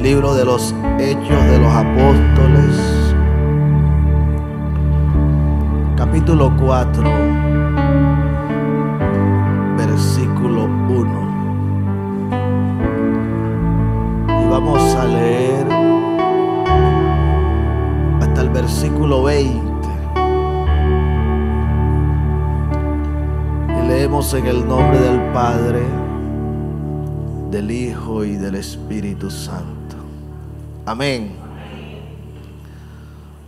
Libro de los Hechos de los Apóstoles, capítulo 4, versículo 1. Y vamos a leer hasta el versículo 20. Y leemos en el nombre del Padre, del Hijo y del Espíritu Santo. Amén.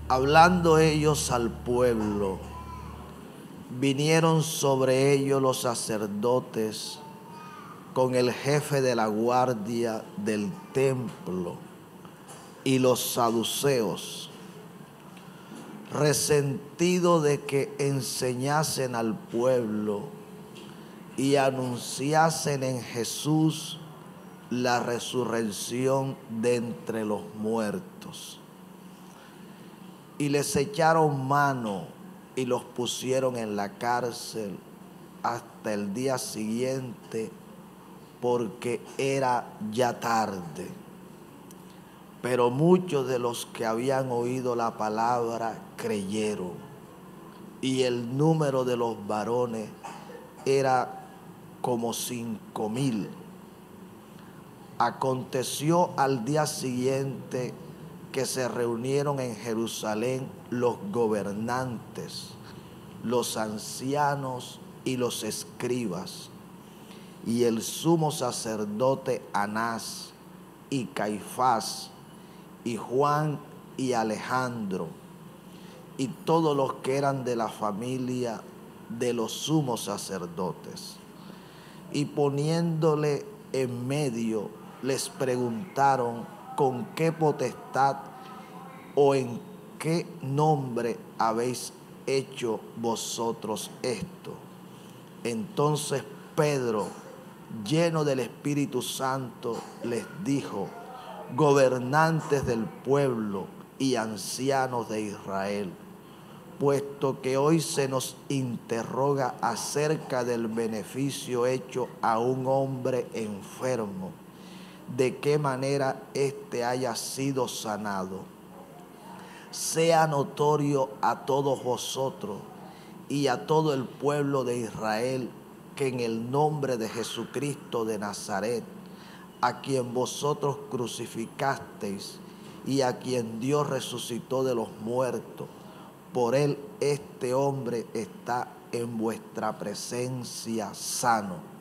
Hablando ellos al pueblo, vinieron sobre ellos los sacerdotes con el jefe de la guardia del templo y los saduceos, resentidos de que enseñasen al pueblo y anunciasen en Jesús la resurrección de entre los muertos. Y les echaron mano y los pusieron en la cárcel hasta el día siguiente, porque era ya tarde. Pero muchos de los que habían oído la palabra creyeron, y el número de los varones era como 5,000. Aconteció al día siguiente que se reunieron en Jerusalén los gobernantes, los ancianos y los escribas, y el sumo sacerdote Anás, y Caifás, y Juan y Alejandro, y todos los que eran de la familia de los sumos sacerdotes. Y poniéndole en medio, les preguntaron: ¿con qué potestad o en qué nombre habéis hecho vosotros esto? Entonces Pedro, lleno del Espíritu Santo, les dijo: gobernantes del pueblo y ancianos de Israel, puesto que hoy se nos interroga acerca del beneficio hecho a un hombre enfermo, de qué manera éste haya sido sanado, sea notorio a todos vosotros y a todo el pueblo de Israel que en el nombre de Jesucristo de Nazaret, a quien vosotros crucificasteis y a quien Dios resucitó de los muertos, por él este hombre está en vuestra presencia sano.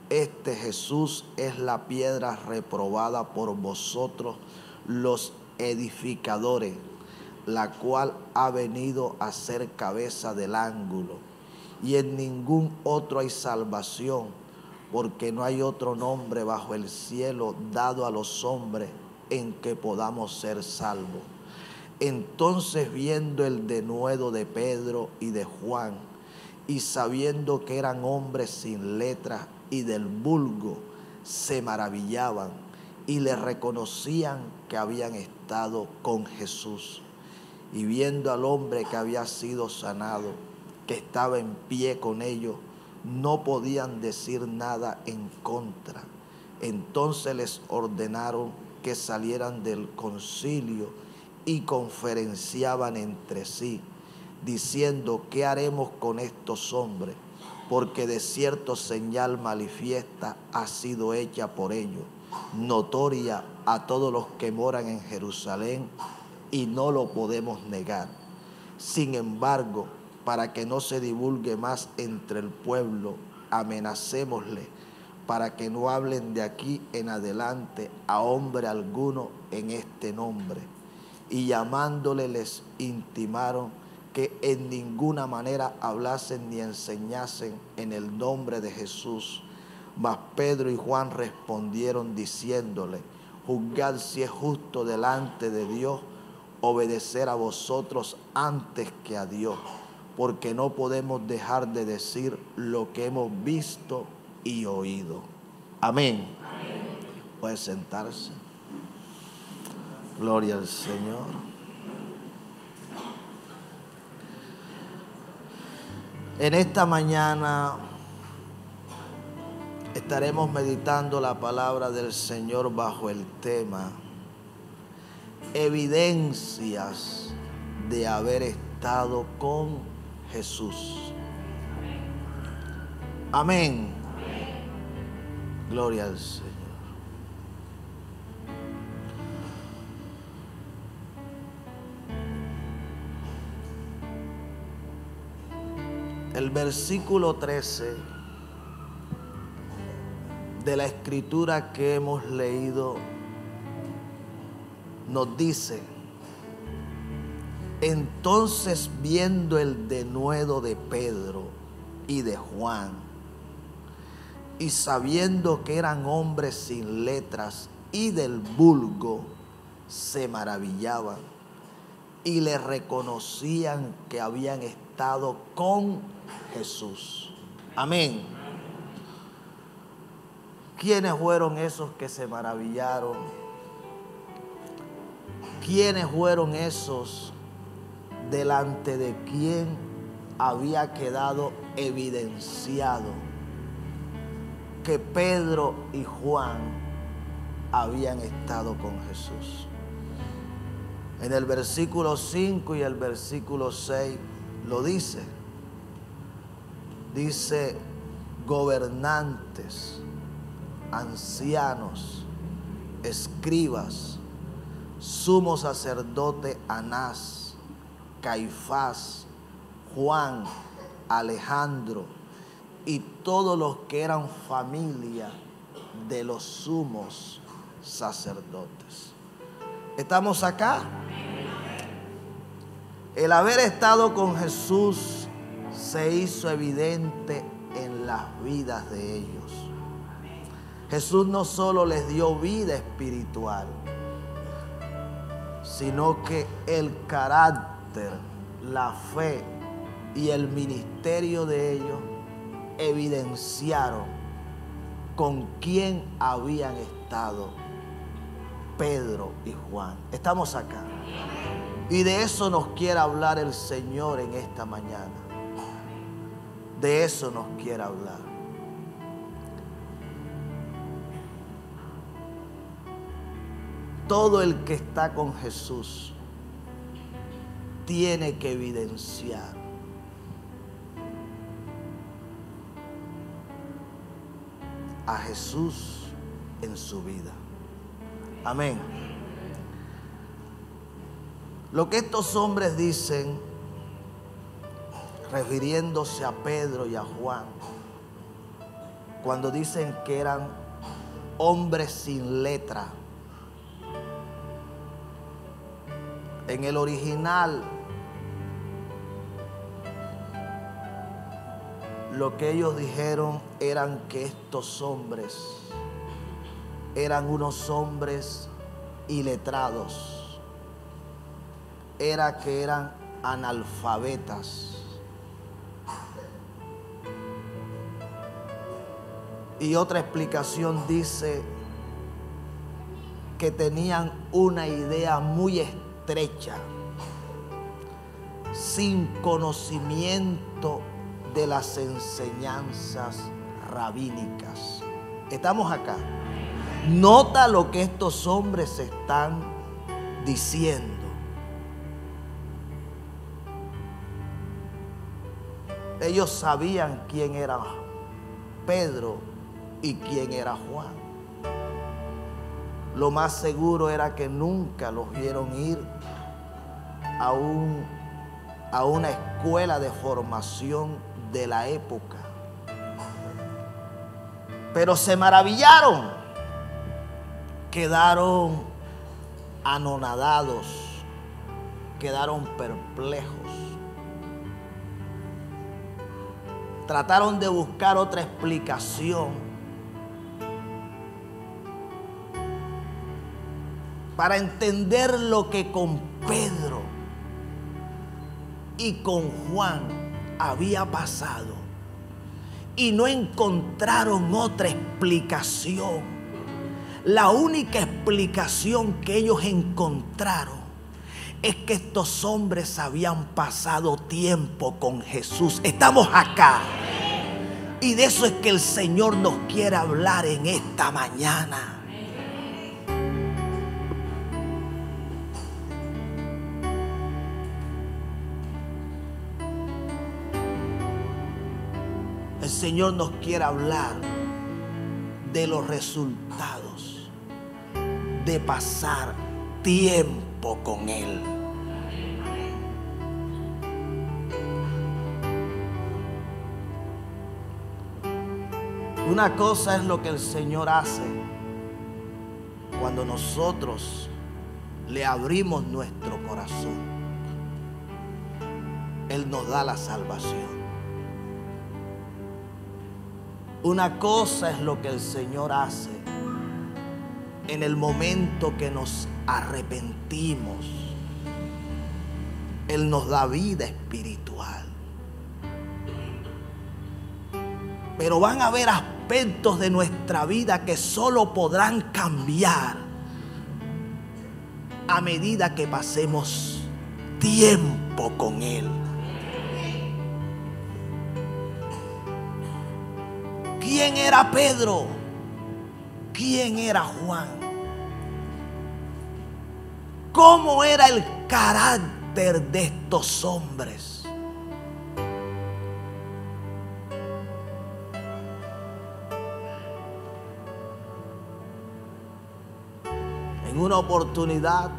Este Jesús es la piedra reprobada por vosotros los edificadores, la cual ha venido a ser cabeza del ángulo. Y en ningún otro hay salvación, porque no hay otro nombre bajo el cielo dado a los hombres en que podamos ser salvos. Entonces, viendo el denuedo de Pedro y de Juan, y sabiendo que eran hombres sin letras y del vulgo, se maravillaban y le reconocían que habían estado con Jesús. Y viendo al hombre que había sido sanado, que estaba en pie con ellos, no podían decir nada en contra. Entonces les ordenaron que salieran del concilio y conferenciaban entre sí, diciendo: ¿qué haremos con estos hombres? Porque de cierto señal manifiesta ha sido hecha por ellos, notoria a todos los que moran en Jerusalén, y no lo podemos negar. Sin embargo, para que no se divulgue más entre el pueblo, amenacémosle, para que no hablen de aquí en adelante a hombre alguno en este nombre. Y llamándole les intimaron que en ninguna manera hablasen ni enseñasen en el nombre de Jesús. Mas Pedro y Juan respondieron diciéndole: juzgad si es justo delante de Dios obedecer a vosotros antes que a Dios, porque no podemos dejar de decir lo que hemos visto y oído. Amén. Puede sentarse. Gloria al Señor. En esta mañana estaremos meditando la palabra del Señor bajo el tema: evidencias de haber estado con Jesús. Amén. Gloria al Señor. El versículo 13 de la escritura que hemos leído nos dice: entonces, viendo el denuedo de Pedro y de Juan, y sabiendo que eran hombres sin letras y del vulgo, se maravillaban y le reconocían que habían estado con Jesús. Amén. ¿Quiénes fueron esos que se maravillaron? ¿Quiénes fueron esos delante de quien había quedado evidenciado que Pedro y Juan habían estado con Jesús? En el versículo 5 y el versículo 6 lo dice. Dice: gobernantes, ancianos, escribas, sumo sacerdote Anás, Caifás, Juan, Alejandro y todos los que eran familia de los sumos sacerdotes. ¿Estamos acá? El haber estado con Jesús se hizo evidente en las vidas de ellos. Jesús no solo les dio vida espiritual, sino que el carácter, la fe y el ministerio de ellos evidenciaron con quién habían estado Pedro y Juan. Estamos acá. Y de eso nos quiere hablar el Señor en esta mañana. De eso nos quiere hablar. Todo el que está con Jesús tiene que evidenciar a Jesús en su vida. Amén. Lo que estos hombres dicen, refiriéndose a Pedro y a Juan, cuando dicen que eran hombres sin letra, en el original, lo que ellos dijeron eran que estos hombres eran unos hombres iletrados, era que eran analfabetas. Y otra explicación dice que tenían una idea muy estrecha, sin conocimiento de las enseñanzas rabínicas. Estamos acá. Nota lo que estos hombres están diciendo. Ellos sabían quién era Pedro y quién era Juan. Lo más seguro era que nunca los vieron ir a una escuela de formación de la época. Pero se maravillaron, quedaron anonadados, quedaron perplejos. Trataron de buscar otra explicación para entender lo que con Pedro y con Juan había pasado, y no encontraron otra explicación. La única explicación que ellos encontraron es que estos hombres habían pasado tiempo con Jesús. Estamos acá. Y de eso es que el Señor nos quiere hablar en esta mañana. El Señor nos quiere hablar de los resultados de pasar tiempo con Él. Una cosa es lo que el Señor hace cuando nosotros le abrimos nuestro corazón. Él nos da la salvación. Una cosa es lo que el Señor hace en el momento que nos arrepentimos. Él nos da vida espiritual. Pero van a haber aspectos de nuestra vida que solo podrán cambiar a medida que pasemos tiempo con Él. ¿Quién era Pedro? ¿Quién era Juan? ¿Cómo era el carácter de estos hombres? En una oportunidad,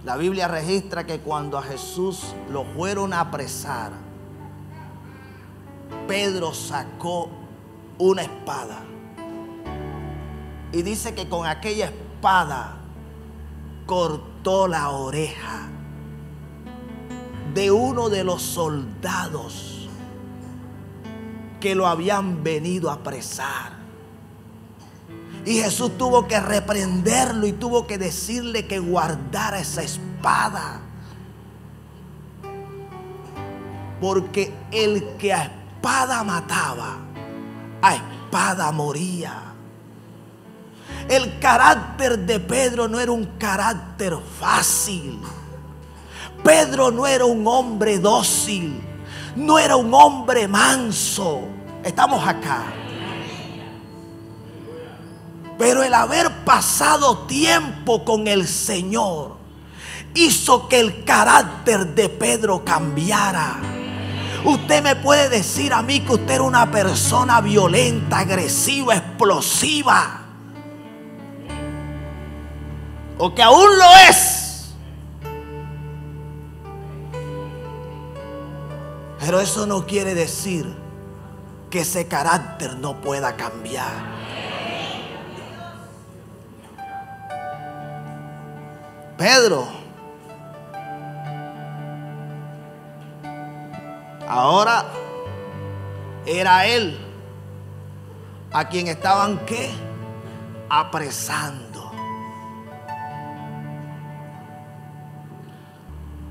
la Biblia registra que cuando a Jesús lo fueron a apresar, Pedro sacó una espada y dice que con aquella espada cortó la oreja de uno de los soldados que lo habían venido a apresar. Y Jesús tuvo que reprenderlo y tuvo que decirle que guardara esa espada. Porque el que a espada mataba, a espada moría. El carácter de Pedro no era un carácter fácil. Pedro no era un hombre dócil, no era un hombre manso. Estamos acá. Pero el haber pasado tiempo con el Señor hizo que el carácter de Pedro cambiara. Usted me puede decir a mí que usted era una persona violenta, agresiva, explosiva, o que aún lo es. Pero eso no quiere decir que ese carácter no pueda cambiar. Pedro ahora era él a quien estaban ¿qué? Apresando.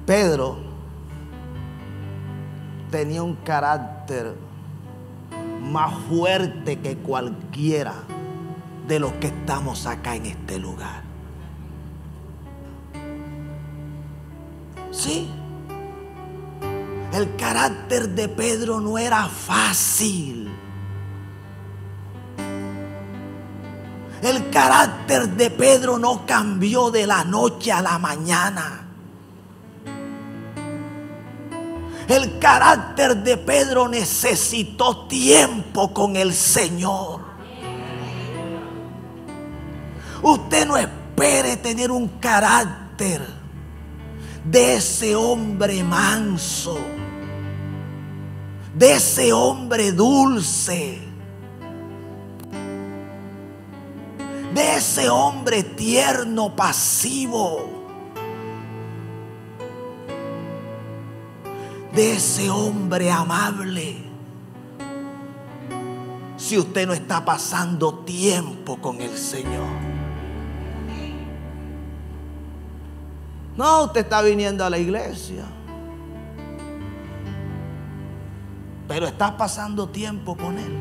Pedro tenía un carácter más fuerte que cualquiera de los que estamos acá en este lugar. Sí, el carácter de Pedro no era fácil. El carácter de Pedro no cambió de la noche a la mañana. El carácter de Pedro necesitó tiempo con el Señor. Usted no espere tener un carácter de ese hombre manso, de ese hombre dulce, de ese hombre tierno, pasivo, de ese hombre amable, si usted no está pasando tiempo con el Señor. No, usted está viniendo a la iglesia, pero estás pasando tiempo con Él.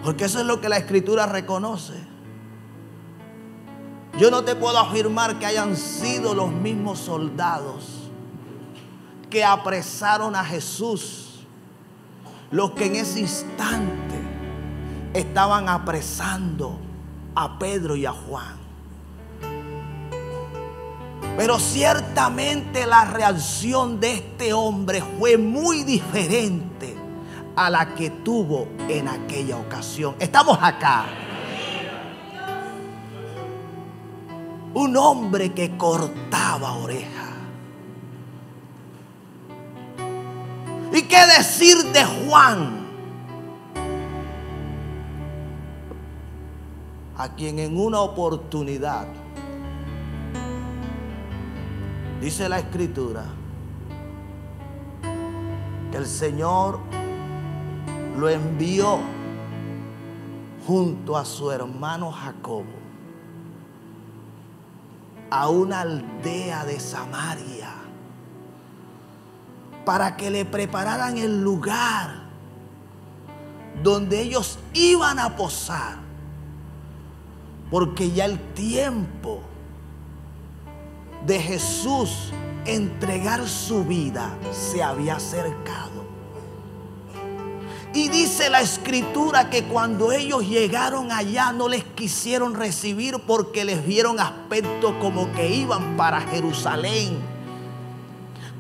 Porque eso es lo que la Escritura reconoce. Yo no te puedo afirmar que hayan sido los mismos soldados que apresaron a Jesús los que en ese instante estaban apresando a Pedro y a Juan. Pero ciertamente la reacción de este hombre fue muy diferente a la que tuvo en aquella ocasión. Estamos acá. Un hombre que cortaba oreja. ¿Y qué decir de Juan? A quien en una oportunidad, dice la Escritura, que el Señor lo envió junto a su hermano Jacobo a una aldea de Samaria para que le prepararan el lugar donde ellos iban a posar, porque ya el tiempo de Jesús entregar su vida se había acercado. Y dice la Escritura que cuando ellos llegaron allá no les quisieron recibir porque les vieron aspecto como que iban para Jerusalén.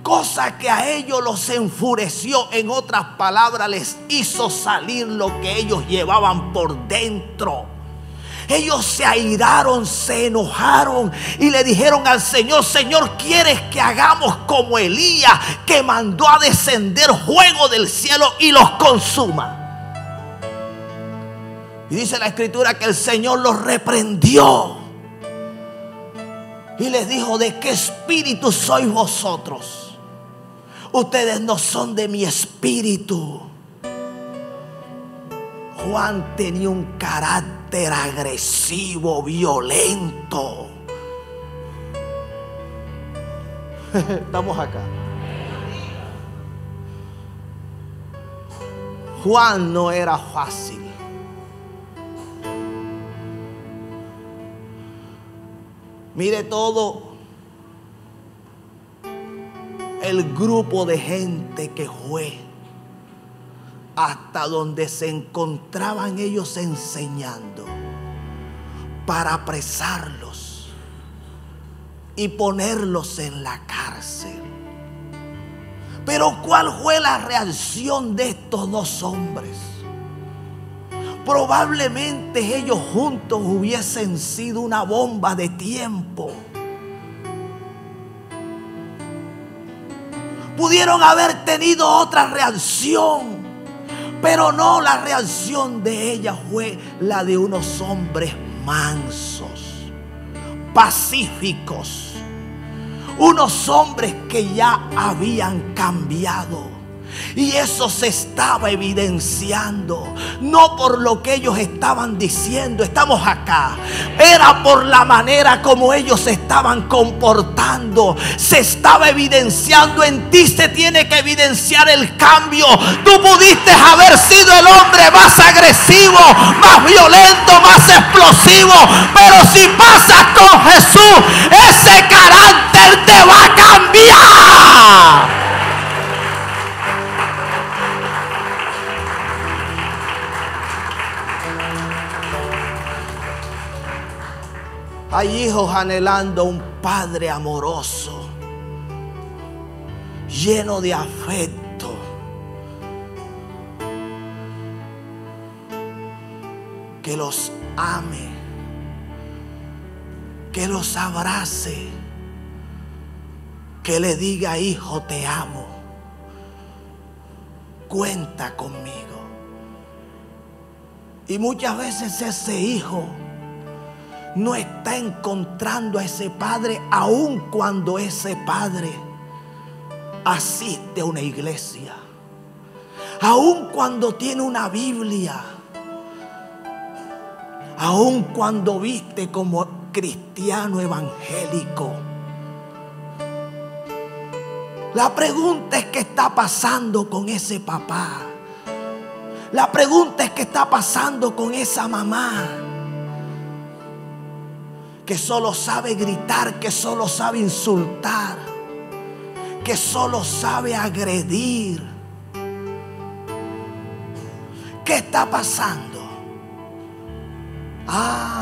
Cosa que a ellos los enfureció. En otras palabras, les hizo salir lo que ellos llevaban por dentro. Ellos se airaron, se enojaron y le dijeron al Señor: Señor, ¿quieres que hagamos como Elías, que mandó a descender fuego del cielo y los consuma? Y dice la Escritura que el Señor los reprendió y les dijo: ¿de qué espíritu sois vosotros? Ustedes no son de mi espíritu. Juan tenía un carácter agresivo, violento. Estamos acá. Juan no era fácil. Mire todo el grupo de gente que fue hasta donde se encontraban ellos enseñando, para apresarlos y ponerlos en la cárcel. Pero ¿cuál fue la reacción de estos dos hombres? Probablemente ellos juntos hubiesen sido una bomba de tiempo. Pudieron haber tenido otra reacción, pero no, la reacción de ella fue la de unos hombres mansos, pacíficos, unos hombres que ya habían cambiado. Y eso se estaba evidenciando, no por lo que ellos estaban diciendo, estamos acá, era por la manera como ellos se estaban comportando. Se estaba evidenciando. En ti se tiene que evidenciar el cambio. Tú pudiste haber sido el hombre más agresivo, más violento, más explosivo, pero si pasas con Jesús, ese carácter te va a cambiar. Hay hijos anhelando un padre amoroso, lleno de afecto, que los ame, que los abrace, que le diga: hijo, te amo, cuenta conmigo. Y muchas veces ese hijo no está encontrando a ese padre, aun cuando ese padre asiste a una iglesia, aun cuando tiene una Biblia, aun cuando viste como cristiano evangélico. La pregunta es: ¿qué está pasando con ese papá? La pregunta es: ¿qué está pasando con esa mamá? Que solo sabe gritar, que solo sabe insultar, que solo sabe agredir. ¿Qué está pasando?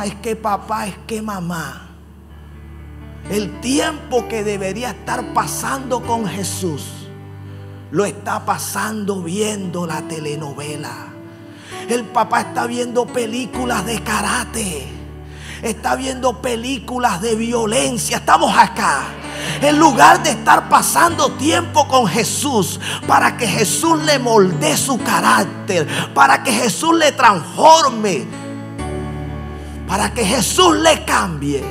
Es que papá, es que mamá. El tiempo que debería estar pasando con Jesús lo está pasando viendo la telenovela. El papá está viendo películas de karate, está viendo películas de violencia. Estamos acá. En lugar de estar pasando tiempo con Jesús para que Jesús le moldee su carácter, para que Jesús le transforme, para que Jesús le cambie,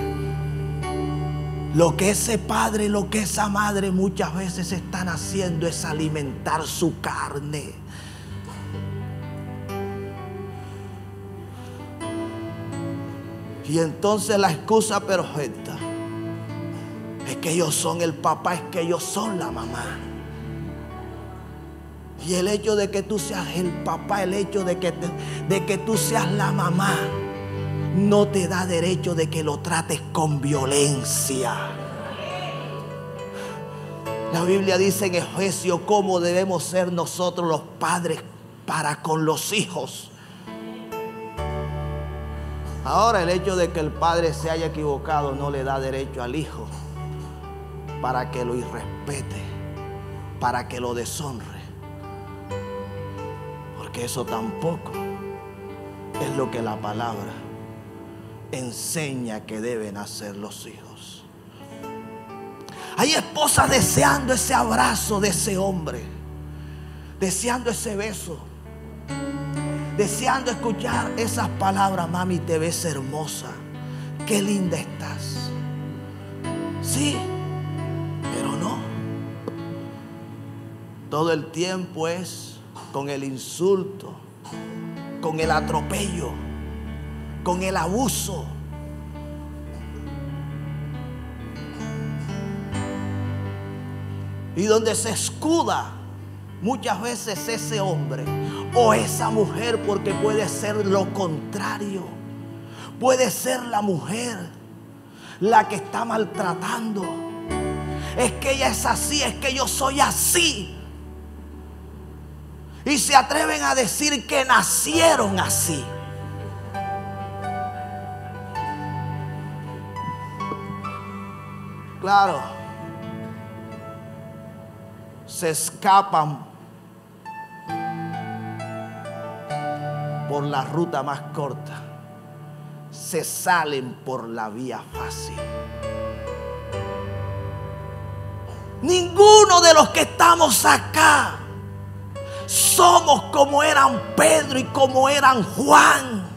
lo que ese padre, lo que esa madre muchas veces están haciendo es alimentar su carne. Y entonces la excusa perfecta es que ellos son el papá, es que ellos son la mamá. Y el hecho de que tú seas el papá, el hecho de que tú seas la mamá, no te da derecho de que lo trates con violencia. La Biblia dice en Efesios cómo debemos ser nosotros los padres para con los hijos. Ahora, el hecho de que el padre se haya equivocado no le da derecho al hijo para que lo irrespete, para que lo deshonre, porque eso tampoco es lo que la palabra enseña que deben hacer los hijos. Hay esposas deseando ese abrazo de ese hombre, deseando ese beso, deseando escuchar esas palabras: mami, te ves hermosa, qué linda estás. Sí, pero no. Todo el tiempo es con el insulto, con el atropello, con el abuso. Y donde se escuda muchas veces ese hombre o esa mujer, porque puede ser lo contrario. Puede ser la mujer la que está maltratando. Es que ella es así, es que yo soy así. Y se atreven a decir que nacieron así. Claro, se escapan por la ruta más corta, se salen por la vía fácil. Ninguno de los que estamos acá somos como eran Pedro y como eran Juan.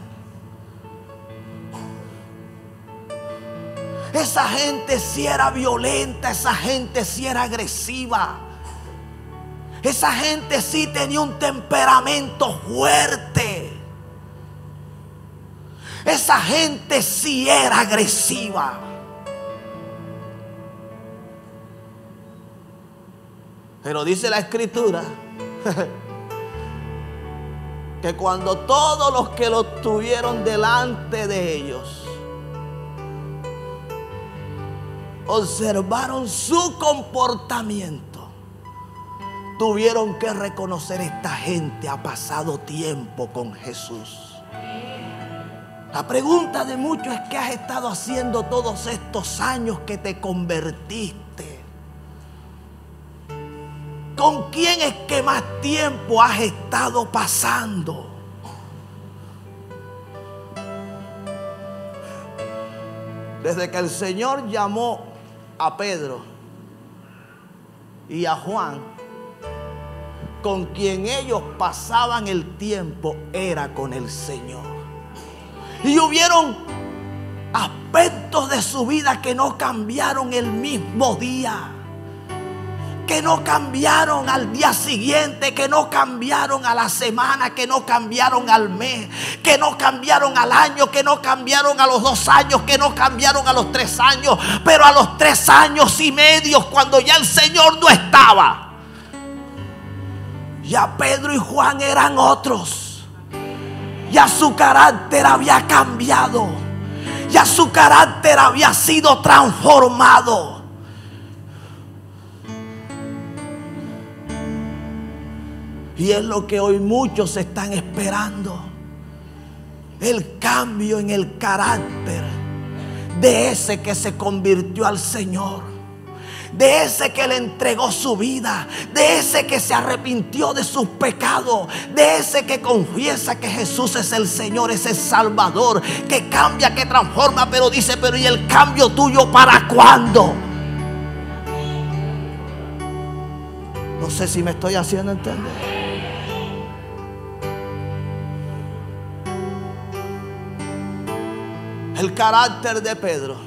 Esa gente sí era violenta, esa gente sí era agresiva. Esa gente sí tenía un temperamento fuerte. Esa gente sí era agresiva. Pero dice la Escritura que cuando todos los que lo tuvieron delante de ellos observaron su comportamiento, tuvieron que reconocer: esta gente ha pasado tiempo con Jesús. La pregunta de muchos es: ¿qué has estado haciendo todos estos años que te convertiste? ¿Con quién es que más tiempo has estado pasando? Desde que el Señor llamó a Pedro y a Juan, con quien ellos pasaban el tiempo era con el Señor. Y hubieron aspectos de su vida que no cambiaron el mismo día, que no cambiaron al día siguiente, que no cambiaron a la semana, que no cambiaron al mes, que no cambiaron al año, que no cambiaron a los 2 años, que no cambiaron a los 3 años. Pero a los 3 años y medio, cuando ya el Señor no estaba, ya Pedro y Juan eran otros. Ya su carácter había cambiado, ya su carácter había sido transformado. Y es lo que hoy muchos están esperando: el cambio en el carácter de ese que se convirtió al Señor, de ese que le entregó su vida, de ese que se arrepintió de sus pecados, de ese que confiesa que Jesús es el Señor, es el Salvador, que cambia, que transforma, pero dice, pero ¿y el cambio tuyo para cuándo? No sé si me estoy haciendo entender. El carácter de Pedro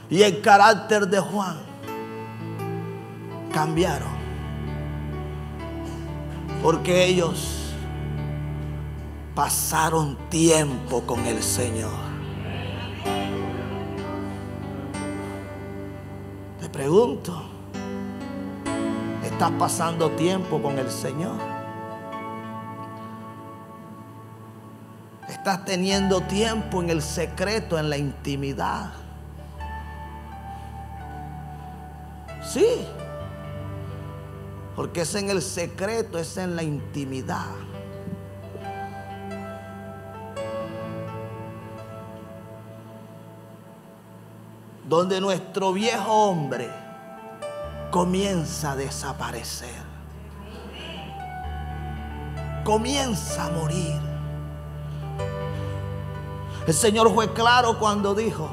y el carácter de Juan cambiaron, porque ellos pasaron tiempo con el Señor. Te pregunto, ¿estás pasando tiempo con el Señor? ¿Estás teniendo tiempo en el secreto, en la intimidad? Sí, porque es en el secreto, es en la intimidad. Donde nuestro viejo hombre comienza a desaparecer, comienza a morir. El Señor fue claro cuando dijo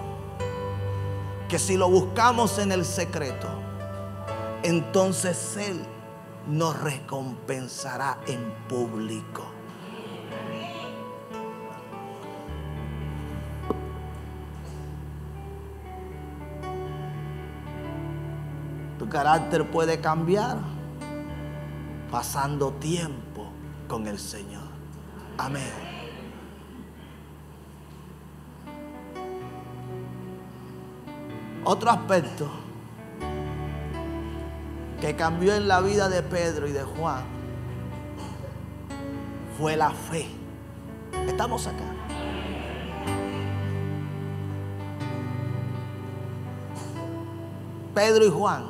que si lo buscamos en el secreto, entonces Él nos recompensará en público. Tu carácter puede cambiar pasando tiempo con el Señor. Amén. Otro aspecto que cambió en la vida de Pedro y de Juan fue la fe. Estamos acá. Pedro y Juan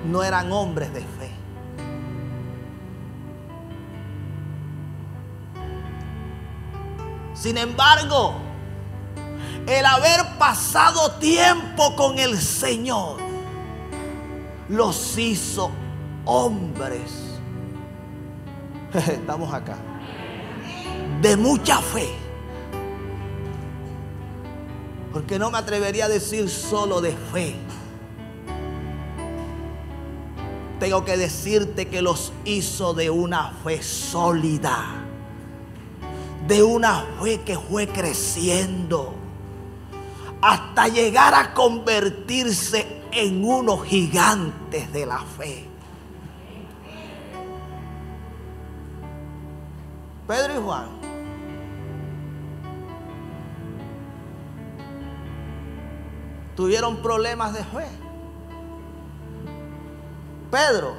no eran hombres de fe. Sin embargo, el haber pasado tiempo con el Señor los hizo hombres. Estamos acá. De mucha fe. Porque no me atrevería a decir solo de fe. Tengo que decirte que los hizo de una fe sólida. De una fe que fue creciendo hasta llegar a convertirse en unos gigantes de la fe. Pedro y Juan tuvieron problemas de fe. Pedro,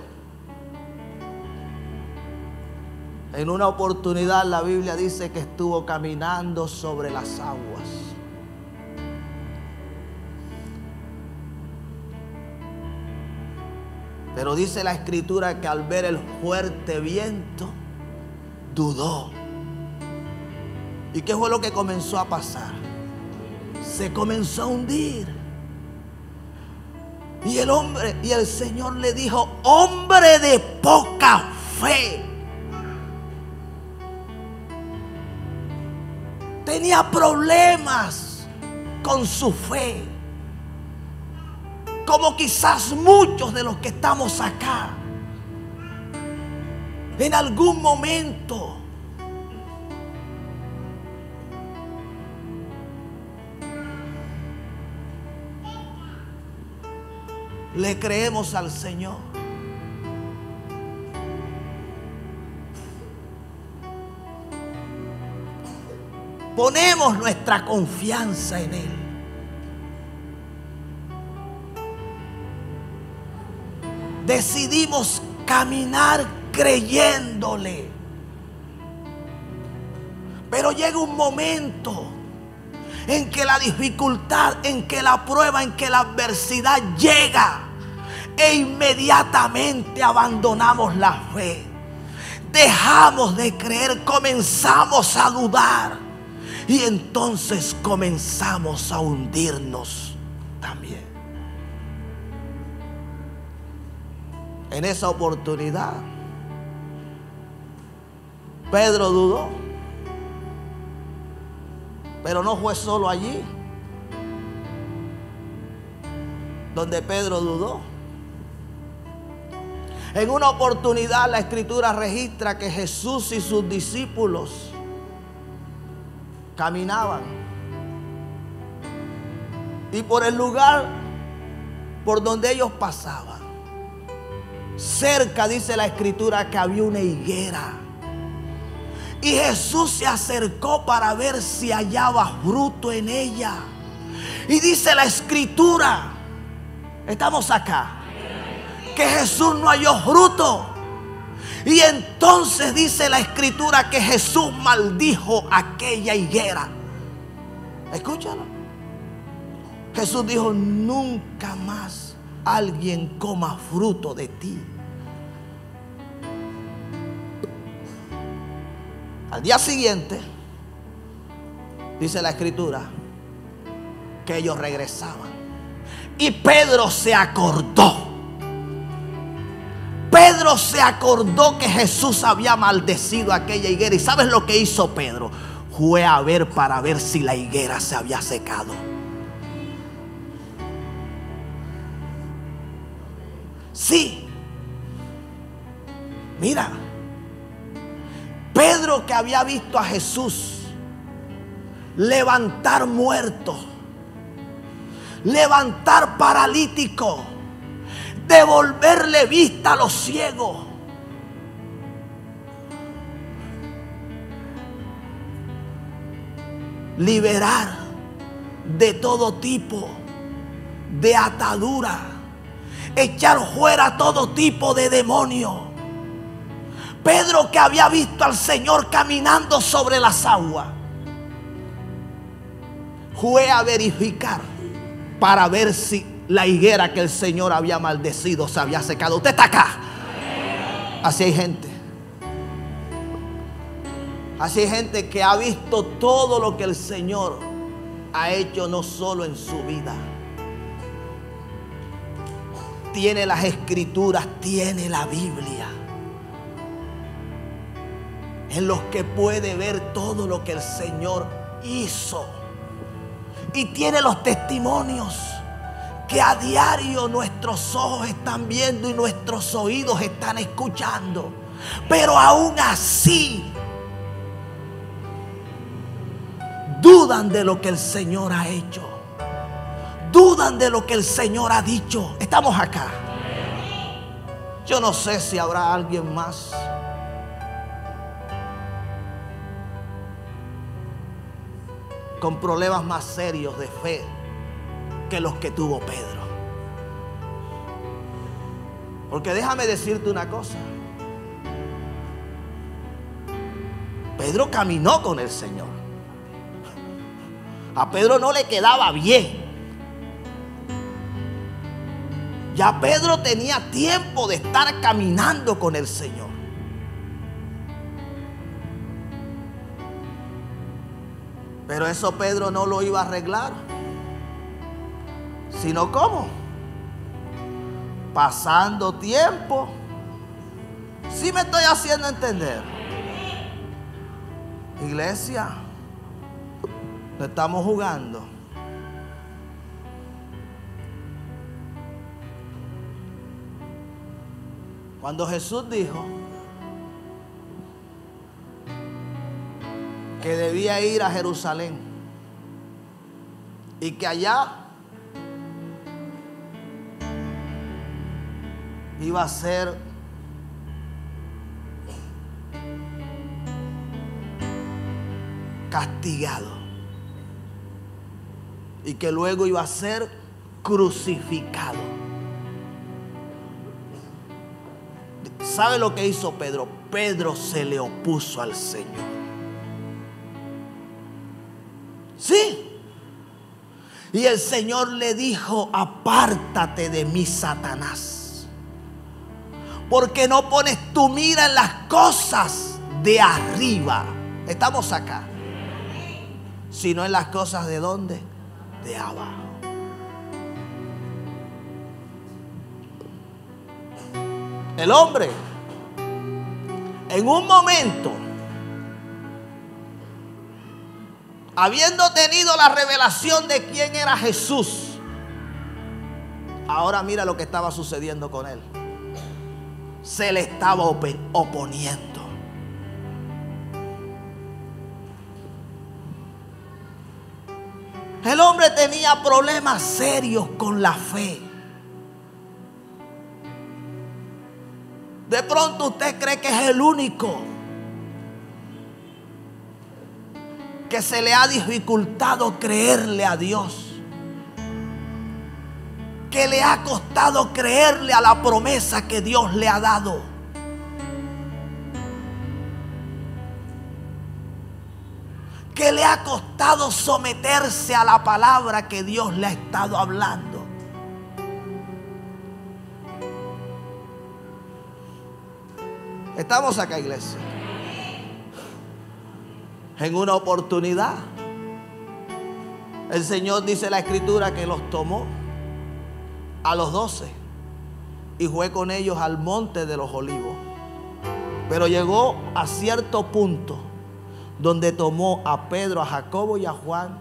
en una oportunidad la Biblia dice que estuvo caminando sobre las aguas. Pero dice la Escritura que al ver el fuerte viento, dudó. ¿Y qué fue lo que comenzó a pasar? Se comenzó a hundir. Y el Señor le dijo: hombre de poca fe. Tenía problemas con su fe, como quizás muchos de los que estamos acá. En algún momento le creemos al Señor. Ponemos nuestra confianza en Él. Decidimos caminar creyéndole. Pero llega un momento en que la dificultad, en que la prueba, en que la adversidad llega e inmediatamente abandonamos la fe. Dejamos de creer, comenzamos a dudar. Y entonces comenzamos a hundirnos también. En esa oportunidad, Pedro dudó. Pero no fue solo allí donde Pedro dudó. En una oportunidad la Escritura registra que Jesús y sus discípulos caminaban. Y por el lugar por donde ellos pasaban, cerca dice la Escritura que había una higuera. Y Jesús se acercó para ver si hallaba fruto en ella. Y dice la Escritura, estamos acá, que Jesús no halló fruto. Y entonces dice la Escritura que Jesús maldijo aquella higuera. Escúchalo. Jesús dijo: nunca más alguien coma fruto de ti. Al día siguiente, dice la Escritura, que ellos regresaban. Y Pedro se acordó. Pedro se acordó que Jesús había maldecido aquella higuera. ¿Y sabes lo que hizo Pedro? Fue a ver para ver si la higuera se había secado. Sí. Mira, Pedro, que había visto a Jesús levantar muertos, levantar paralíticos, devolverle vista a los ciegos, liberar de todo tipo de atadura, echar fuera todo tipo de demonio. Pedro, que había visto al Señor caminando sobre las aguas, fue a verificar para ver si la higuera que el Señor había maldecido se había secado. Usted está acá. Así hay gente. Así hay gente que ha visto todo lo que el Señor ha hecho, no solo en su vida. Tiene las Escrituras, tiene la Biblia, en los que puede ver todo lo que el Señor hizo. Y tiene los testimonios que a diario nuestros ojos están viendo y nuestros oídos están escuchando. Pero aún así dudan de lo que el Señor ha hecho. Dudan de lo que el Señor ha dicho. Estamos acá. Yo no sé si habrá alguien más con problemas más serios de fe que los que tuvo Pedro. Porque déjame decirte una cosa. Pedro caminó con el Señor. A Pedro no le quedaba bien. Ya Pedro tenía tiempo de estar caminando con el Señor. Pero eso Pedro no lo iba a arreglar. Sino ¿cómo? Pasando tiempo. ¿Sí me estoy haciendo entender? Iglesia, no estamos jugando. Cuando Jesús dijo que debía ir a Jerusalén y que allá iba a ser castigado y que luego iba a ser crucificado. ¿Sabe lo que hizo Pedro? Pedro se le opuso al Señor. Sí. Y el Señor le dijo: apártate de mí, Satanás, porque no pones tu mira en las cosas de arriba. Estamos acá. sino en las cosas ¿de dónde? De abajo. El hombre, en un momento, habiendo tenido la revelación de quién era Jesús, ahora mira lo que estaba sucediendo con él. Se le estaba oponiendo. El hombre tenía problemas serios con la fe. De pronto usted cree que es el único que se le ha dificultado creerle a Dios, que le ha costado creerle a la promesa que Dios le ha dado. Que le ha costado someterse a la palabra que Dios le ha estado hablando. Estamos acá, iglesia. En una oportunidad, el Señor, dice la Escritura, que los tomó a los 12 y fue con ellos al monte de los olivos. Pero llegó a cierto punto donde tomó a Pedro, a Jacobo y a Juan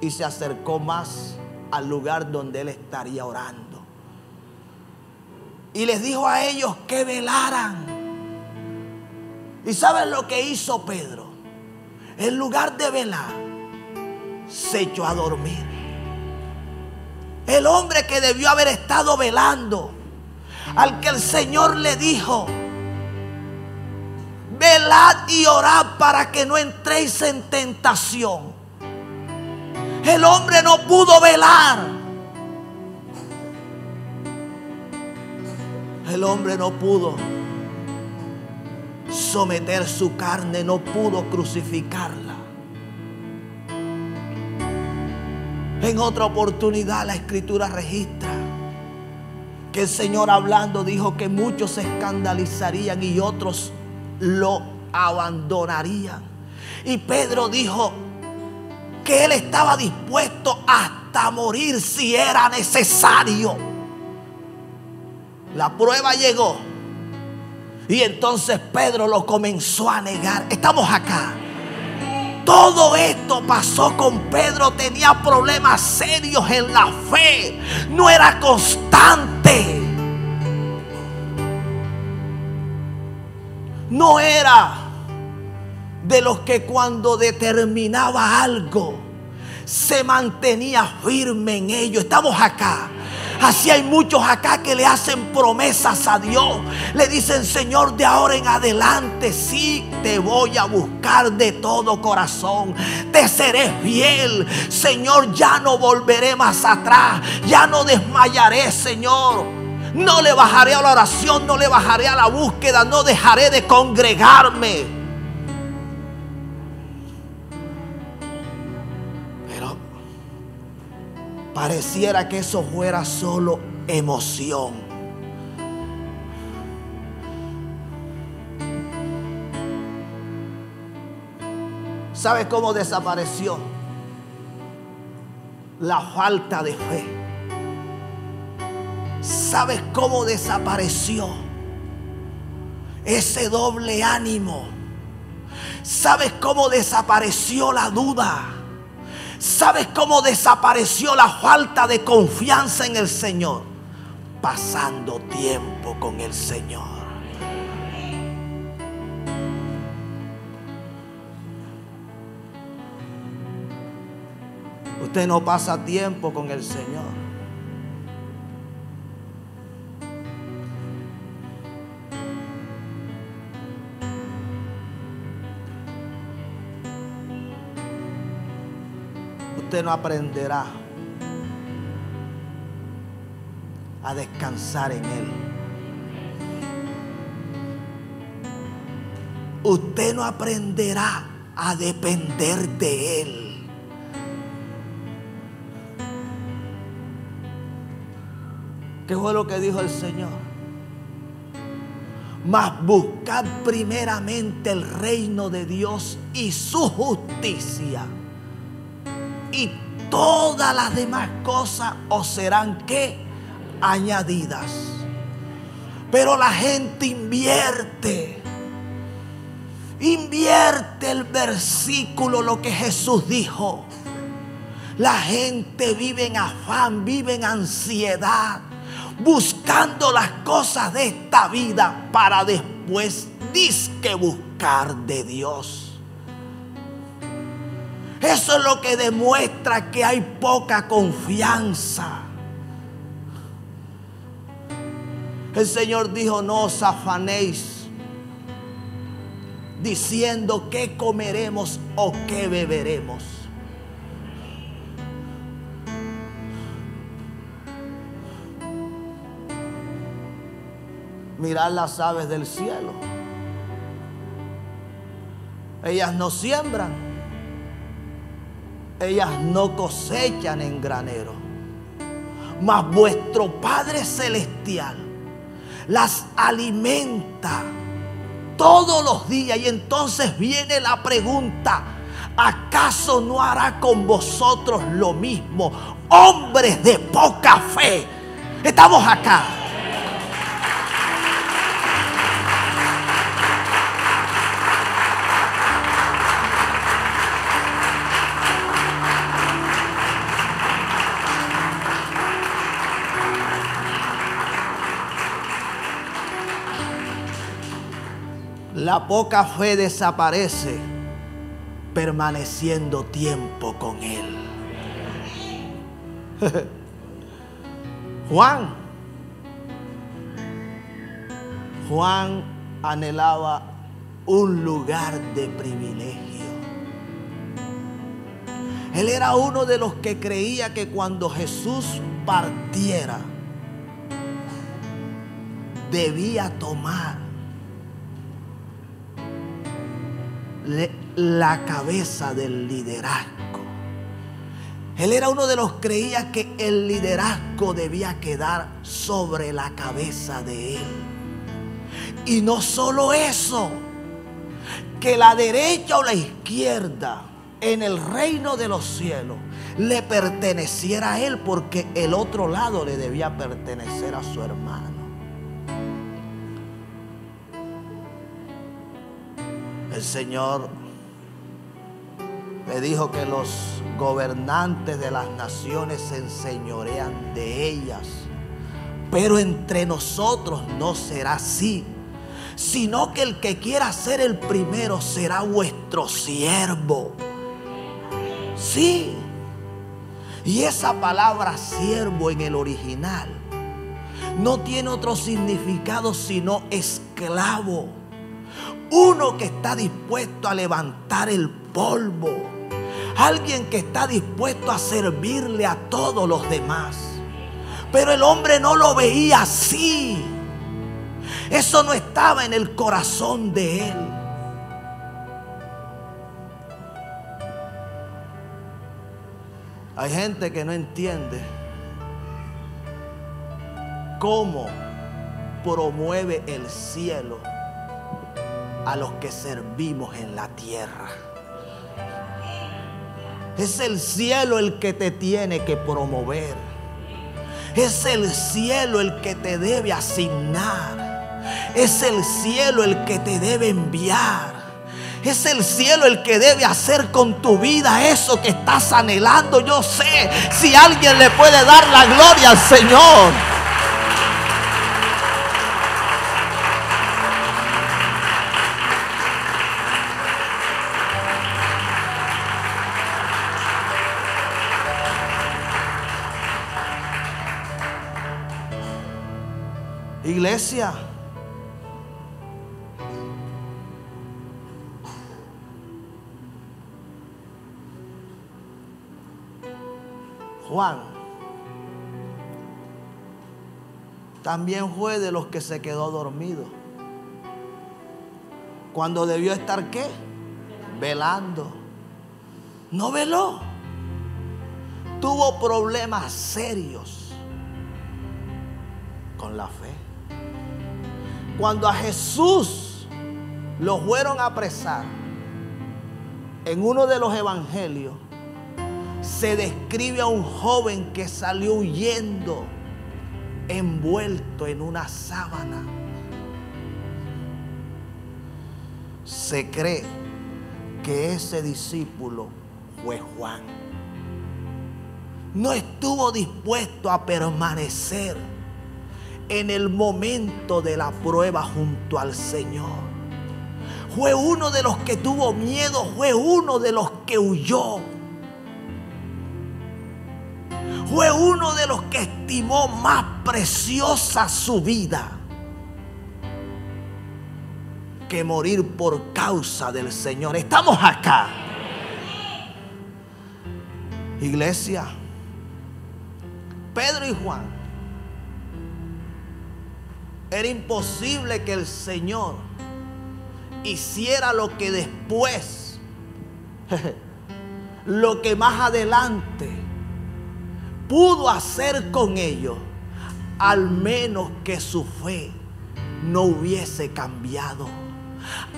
y se acercó más al lugar donde él estaría orando. Y les dijo a ellos que velaran. ¿Y saben lo que hizo Pedro? En lugar de velar, se echó a dormir. El hombre que debió haber estado velando, al que el Señor le dijo: velad y orad para que no entréis en tentación. El hombre no pudo velar. El hombre no pudo someter su carne, no pudo crucificarla. En otra oportunidad la Escritura registra que el Señor, hablando, dijo que muchos se escandalizarían y otros lo abandonarían. Y Pedro dijo que él estaba dispuesto hasta morir si era necesario. La prueba llegó y entonces Pedro lo comenzó a negar. Estamos acá. Todo esto pasó con Pedro. Tenía problemas serios en la fe. No era constante. No era de los que cuando determinaba algo se mantenía firme en ello. Estamos acá. Así hay muchos acá que le hacen promesas a Dios. Le dicen: Señor, de ahora en adelante sí te voy a buscar de todo corazón. Te seré fiel. Señor, ya no volveré más atrás. Ya no desmayaré, Señor. No le bajaré a la oración, no le bajaré a la búsqueda, no dejaré de congregarme. Pero pareciera que eso fuera solo emoción. ¿Sabes cómo desapareció la falta de fe? ¿Sabes cómo desapareció ese doble ánimo? ¿Sabes cómo desapareció la duda? ¿Sabes cómo desapareció la falta de confianza en el Señor? Pasando tiempo con el Señor. Usted no pasa tiempo con el Señor. Usted no aprenderá a descansar en Él. Usted no aprenderá a depender de Él. ¿Qué fue lo que dijo el Señor? Mas buscad primeramente el reino de Dios y su justicia, y todas las demás cosas os serán ¿qué? Añadidas. Pero la gente invierte el versículo, lo que Jesús dijo. La gente vive en afán, vive en ansiedad, buscando las cosas de esta vida para después dizque buscar de Dios. Eso es lo que demuestra que hay poca confianza. El Señor dijo: no os afanéis diciendo qué comeremos o qué beberemos. Mirad las aves del cielo. Ellas no siembran, ellas no cosechan en granero, mas vuestro Padre Celestial las alimenta todos los días. Y entonces viene la pregunta: ¿acaso no hará con vosotros lo mismo, hombres de poca fe? Estamos acá. La poca fe desaparece permaneciendo tiempo con Él. Juan anhelaba un lugar de privilegio. Él era uno de los que creía que cuando Jesús partiera, debía tomar la cabeza del liderazgo. Él era uno de los que creía que el liderazgo debía quedar sobre la cabeza de él. Y no solo eso, que la derecha o la izquierda en el reino de los cielos le perteneciera a él, porque el otro lado le debía pertenecer a su hermano. El Señor le dijo que los gobernantes de las naciones se enseñorean de ellas, pero entre nosotros no será así, sino que el que quiera ser el primero será vuestro siervo. Sí, y esa palabra siervo en el original no tiene otro significado sino esclavo. Uno que está dispuesto a levantar el polvo. Alguien que está dispuesto a servirle a todos los demás. Pero el hombre no lo veía así. Eso no estaba en el corazón de él. Hay gente que no entiende cómo promueve el cielo a los que servimos en la tierra. Es el cielo el que te tiene que promover. Es el cielo el que te debe asignar. Es el cielo el que te debe enviar. Es el cielo el que debe hacer con tu vida eso que estás anhelando. Yo sé si alguien le puede dar la gloria al Señor. Iglesia, Juan también fue de los que se quedó dormido cuando debió estar ¿qué? Velando. No veló. Tuvo problemas serios con la fe. Cuando a Jesús lo fueron a apresar, en uno de los evangelios se describe a un joven que salió huyendo, envuelto en una sábana. Se cree que ese discípulo fue Juan. No estuvo dispuesto a permanecer en el momento de la prueba junto al Señor. Fue uno de los que tuvo miedo, fue uno de los que huyó. Fue uno de los que estimó más preciosa su vida que morir por causa del Señor. Estamos acá. Iglesia, Pedro y Juan, era imposible que el Señor hiciera lo que después, lo que más adelante pudo hacer con ellos, al menos que su fe no hubiese cambiado,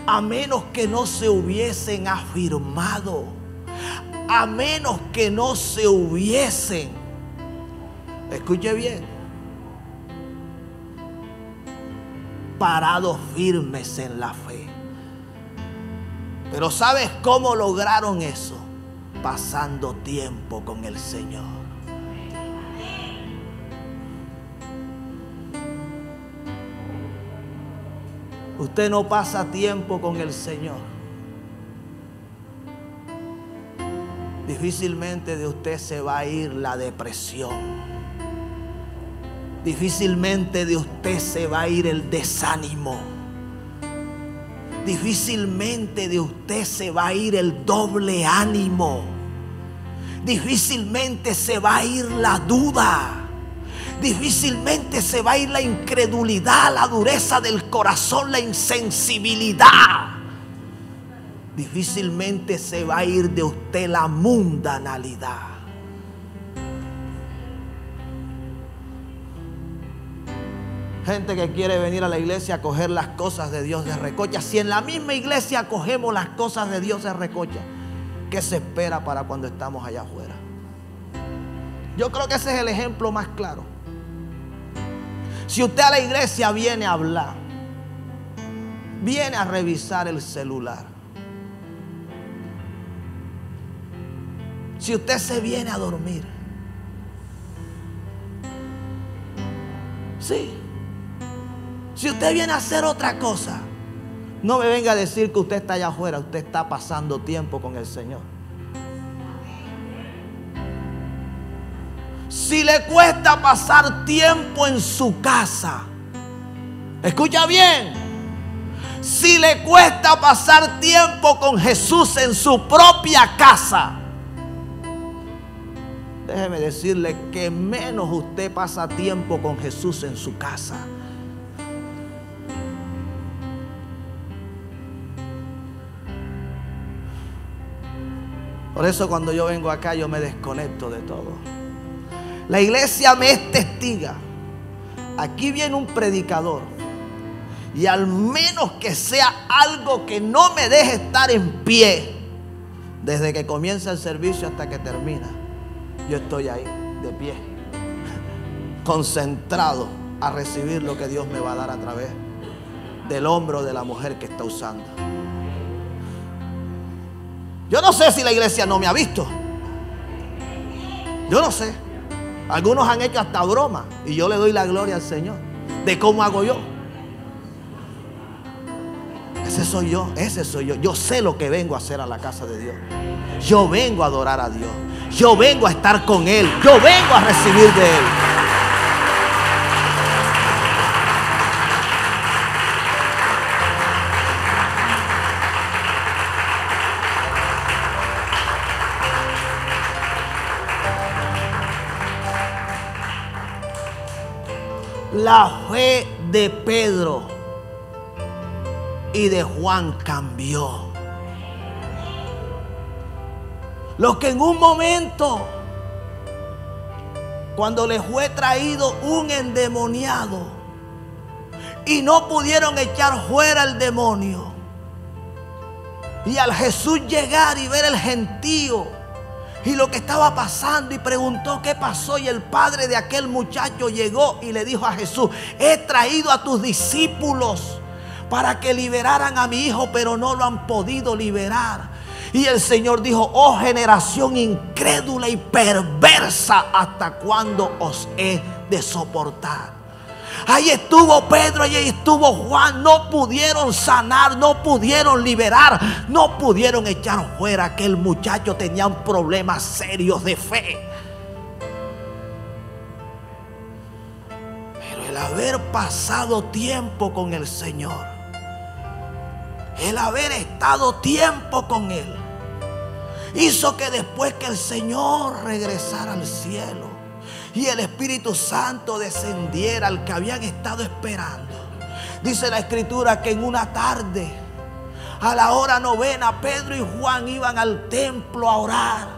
a menos que no se hubiesen afirmado, a menos que no se hubiesen, escuche bien, parado firmes en la fe. Pero ¿sabes cómo lograron eso? Pasando tiempo con el Señor. Usted no pasa tiempo con el Señor, difícilmente de usted se va a ir la depresión. Difícilmente de usted se va a ir el desánimo. Difícilmente de usted se va a ir el doble ánimo. Difícilmente se va a ir la duda. Difícilmente se va a ir la incredulidad, la dureza del corazón, la insensibilidad. Difícilmente se va a ir de usted la mundanalidad. Gente que quiere venir a la iglesia a coger las cosas de Dios de recocha. Si en la misma iglesia cogemos las cosas de Dios de recocha, ¿qué se espera para cuando estamos allá afuera? Yo creo que ese es el ejemplo más claro. Si usted a la iglesia viene a hablar, viene a revisar el celular, si usted se viene a dormir, sí. Si usted viene a hacer otra cosa, no me venga a decir que usted está allá afuera. Usted está pasando tiempo con el Señor. Si le cuesta pasar tiempo en su casa, escucha bien, si le cuesta pasar tiempo con Jesús en su propia casa, déjeme decirle que menos usted pasa tiempo con Jesús en su casa. Por eso cuando yo vengo acá yo me desconecto de todo. La iglesia me es testiga. Aquí viene un predicador y al menos que sea algo que no me deje estar en pie, desde que comienza el servicio hasta que termina, yo estoy ahí de pie, concentrado a recibir lo que Dios me va a dar a través del hombro de la mujer que está usando. Yo no sé si la iglesia no me ha visto. Yo no sé. Algunos han hecho hasta broma y yo le doy la gloria al Señor de cómo hago yo. Ese soy yo, ese soy yo. Yo sé lo que vengo a hacer a la casa de Dios. Yo vengo a adorar a Dios. Yo vengo a estar con Él. Yo vengo a recibir de Él. La fe de Pedro y de Juan cambió. Los que en un momento, cuando les fue traído un endemoniado y no pudieron echar fuera el demonio, y al Jesús llegar y ver el gentío y lo que estaba pasando, y preguntó qué pasó. Y el padre de aquel muchacho llegó y le dijo a Jesús: he traído a tus discípulos para que liberaran a mi hijo, pero no lo han podido liberar. Y el Señor dijo: oh generación incrédula y perversa, ¿hasta cuándo os he de soportar? Ahí estuvo Pedro y ahí estuvo Juan. No pudieron sanar, no pudieron liberar, no pudieron echar fuera. Aquel muchacho tenía problemas serios de fe. Pero el haber pasado tiempo con el Señor, el haber estado tiempo con Él, hizo que después que el Señor regresara al cielo y el Espíritu Santo descendiera al que habían estado esperando, dice la Escritura que en una tarde, a la hora novena, Pedro y Juan iban al templo a orar.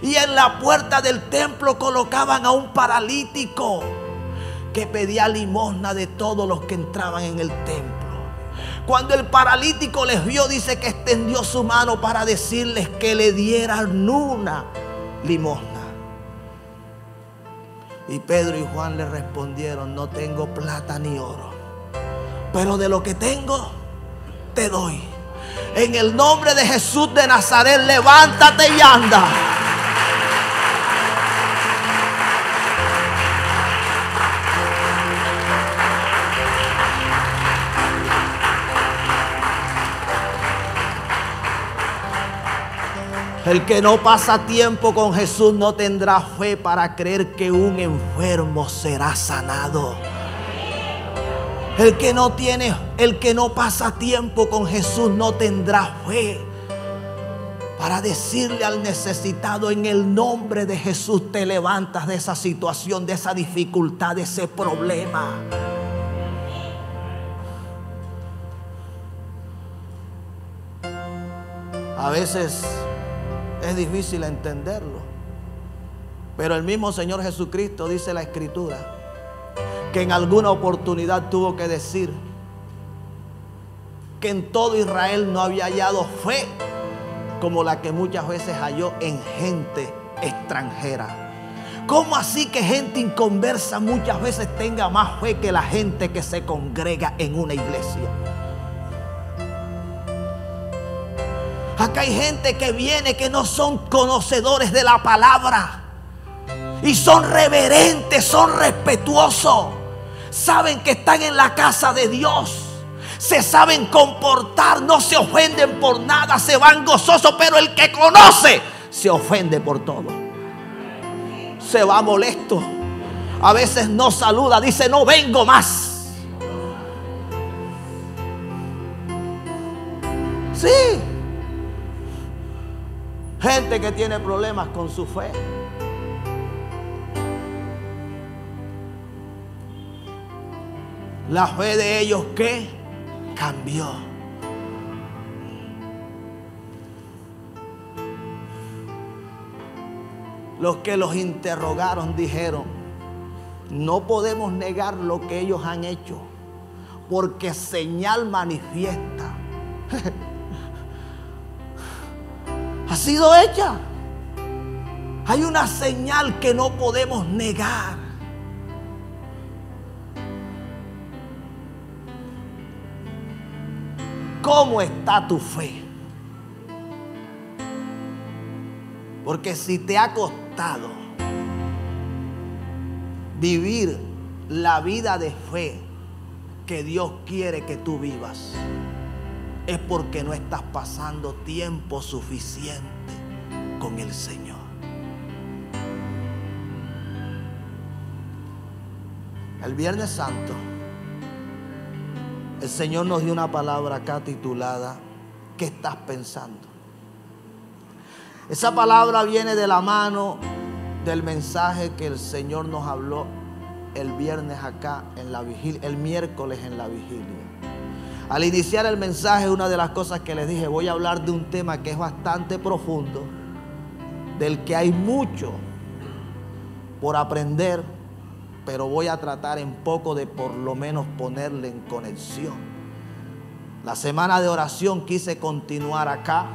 Y en la puerta del templo colocaban a un paralítico que pedía limosna de todos los que entraban en el templo. Cuando el paralítico les vio, dice que extendió su mano para decirles que le dieran una limosna. Y Pedro y Juan le respondieron: no tengo plata ni oro, pero de lo que tengo te doy. En el nombre de Jesús de Nazaret, levántate y anda. El que no pasa tiempo con Jesús no tendrá fe para creer que un enfermo será sanado. El que no pasa tiempo con Jesús no tendrá fe para decirle al necesitado: en el nombre de Jesús te levantas de esa situación, de esa dificultad, de ese problema. A veces es difícil entenderlo, pero el mismo Señor Jesucristo, dice la Escritura, que en alguna oportunidad tuvo que decir que en todo Israel no había hallado fe como la que muchas veces halló en gente extranjera. ¿Cómo así que gente inconversa muchas veces tenga más fe que la gente que se congrega en una iglesia? Acá hay gente que viene que no son conocedores de la palabra y son reverentes, son respetuosos, saben que están en la casa de Dios, se saben comportar, no se ofenden por nada, se van gozosos. Pero el que conoce se ofende por todo, se va molesto, a veces no saluda, dice: no vengo más. Sí, gente que tiene problemas con su fe. La fe de ellos, ¿qué? Cambió. Los que los interrogaron dijeron: no podemos negar lo que ellos han hecho, porque señal manifiesta ha sido hecha. Hay una señal que no podemos negar. ¿Cómo está tu fe? Porque si te ha costado vivir la vida de fe que Dios quiere que tú vivas, es porque no estás pasando tiempo suficiente con el Señor. El Viernes Santo, el Señor nos dio una palabra acá titulada: ¿qué estás pensando? Esa palabra viene de la mano del mensaje que el Señor nos habló el viernes acá en la vigilia, el miércoles en la vigilia. Al iniciar el mensaje, una de las cosas que les dije: voy a hablar de un tema que es bastante profundo, del que hay mucho por aprender, pero voy a tratar en poco de por lo menos ponerle en conexión. La semana de oración quise continuar acá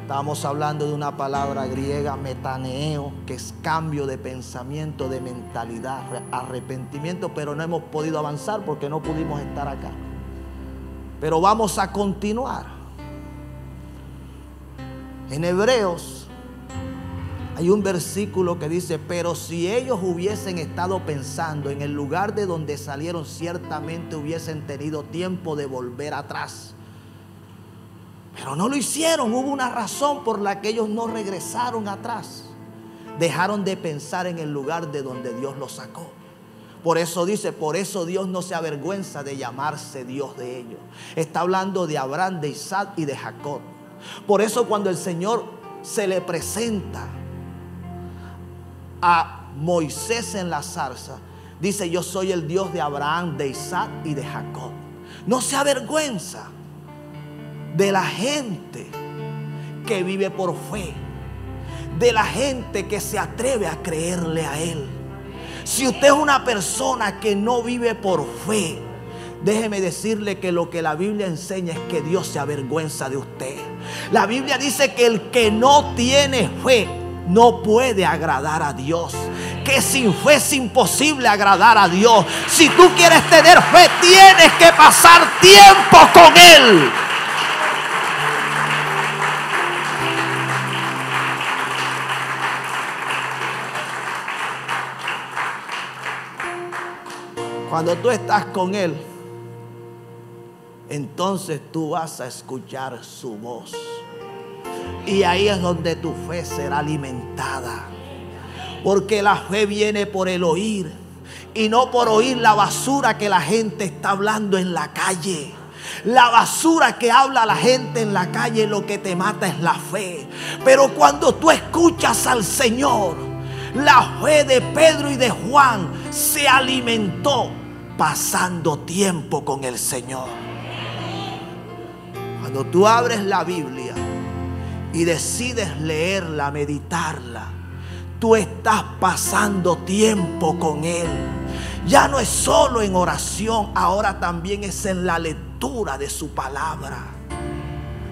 Estamos hablando de una palabra griega, metaneo, que es cambio de pensamiento, de mentalidad, arrepentimiento, pero no hemos podido avanzar porque no pudimos estar acá. Pero vamos a continuar. En Hebreos hay un versículo que dice: pero si ellos hubiesen estado pensando en el lugar de donde salieron, ciertamente hubiesen tenido tiempo de volver atrás. Pero no lo hicieron. Hubo una razón por la que ellos no regresaron atrás. Dejaron de pensar en el lugar de donde Dios los sacó. Por eso dice, por eso Dios no se avergüenza de llamarse Dios de ellos. Está hablando de Abraham, de Isaac y de Jacob. Por eso cuando el Señor se le presenta a Moisés en la zarza, dice: yo soy el Dios de Abraham, de Isaac y de Jacob. No se avergüenza de la gente que vive por fe, de la gente que se atreve a creerle a Él. Si usted es una persona que no vive por fe, déjeme decirle que lo que la Biblia enseña es que Dios se avergüenza de usted. La Biblia dice que el que no tiene fe no puede agradar a Dios, que sin fe es imposible agradar a Dios. Si tú quieres tener fe, tienes que pasar tiempo con Él. Cuando tú estás con Él, entonces tú vas a escuchar su voz. Y ahí es donde tu fe será alimentada. Porque la fe viene por el oír, y no por oír la basura que la gente está hablando en la calle. La basura que habla la gente en la calle, lo que te mata es la fe. Pero cuando tú escuchas al Señor, la fe de Pedro y de Juan se alimentó pasando tiempo con el Señor. Cuando tú abres la Biblia y decides leerla, meditarla, tú estás pasando tiempo con Él. Ya no es solo en oración, ahora también es en la lectura de su palabra.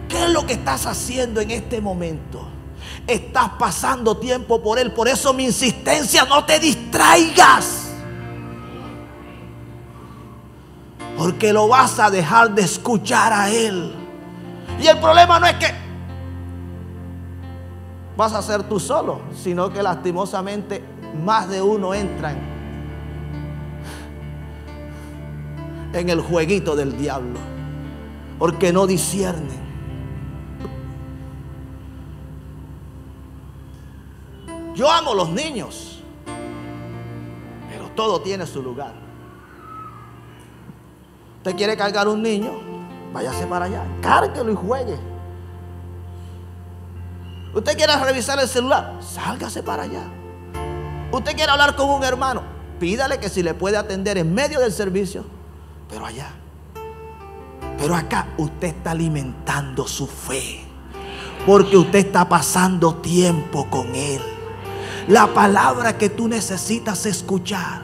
¿Qué es lo que estás haciendo en este momento? Estás pasando tiempo por Él. Por eso mi insistencia: no te distraigas, porque lo vas a dejar de escuchar a Él. Y el problema no es que vas a ser tú solo, sino que lastimosamente más de uno entran en el jueguito del diablo, porque no disciernen. Yo amo los niños, pero todo tiene su lugar. Usted quiere cargar un niño, váyase para allá, cárguelo y juegue. Usted quiere revisar el celular, sálgase para allá. Usted quiere hablar con un hermano, pídale que si le puede atender en medio del servicio, pero allá. Pero acá usted está alimentando su fe, porque usted está pasando tiempo con Él. La palabra que tú necesitas escuchar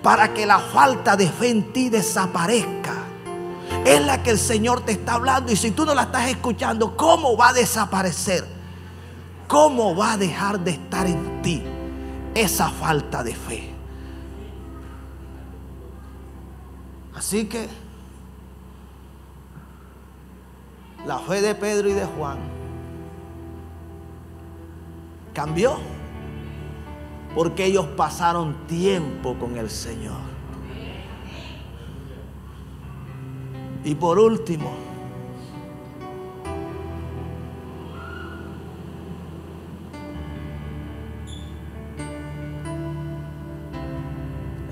para que la falta de fe en ti desaparezca es la que el Señor te está hablando. Y si tú no la estás escuchando, ¿cómo va a desaparecer? ¿Cómo va a dejar de estar en ti esa falta de fe? Así que la fe de Pedro y de Juan cambió, porque ellos pasaron tiempo con el Señor. Y por último,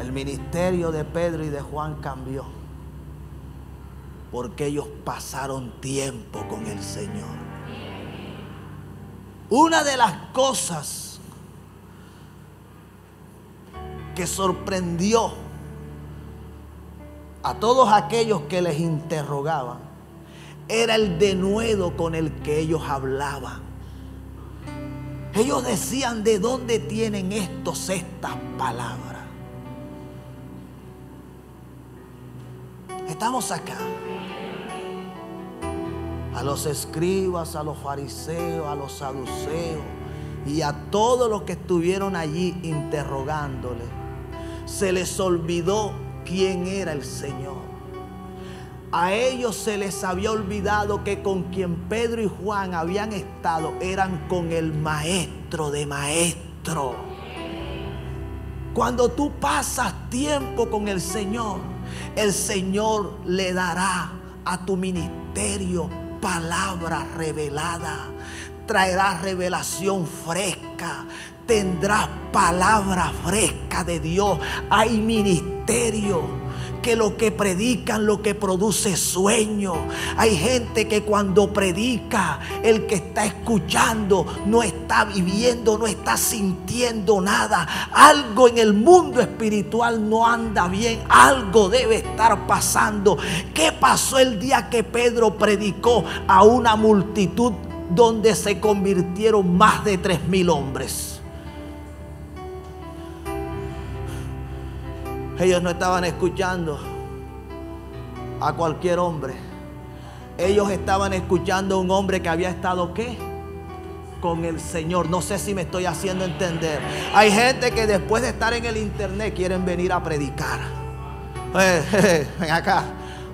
el ministerio de Pedro y de Juan cambió, porque ellos pasaron tiempo con el Señor. Una de las cosas que sorprendió a todos aquellos que les interrogaban era el denuedo con el que ellos hablaban. Ellos decían: ¿de dónde tienen estas palabras? Estamos acá a los escribas, a los fariseos, a los saduceos y a todos los que estuvieron allí interrogándole, se les olvidó quién era el Señor. A ellos se les había olvidado que con quien Pedro y Juan habían estado eran con el maestro de maestros. Cuando tú pasas tiempo con el Señor le dará a tu ministerio palabra revelada. Traerá revelación fresca. Tendrás palabra fresca de Dios. Hay ministerio que lo que predican, lo que produce sueño. Hay gente que cuando predica, el que está escuchando no está viviendo, no está sintiendo nada. Algo en el mundo espiritual no anda bien, algo debe estar pasando. ¿Qué pasó el día que Pedro predicó a una multitud donde se convirtieron más de 3,000 hombres? Ellos no estaban escuchando a cualquier hombre. Ellos estaban escuchando a un hombre que había estado, ¿qué? Con el Señor. No sé si me estoy haciendo entender. Hay gente que después de estar en el internet quieren venir a predicar. Ven acá.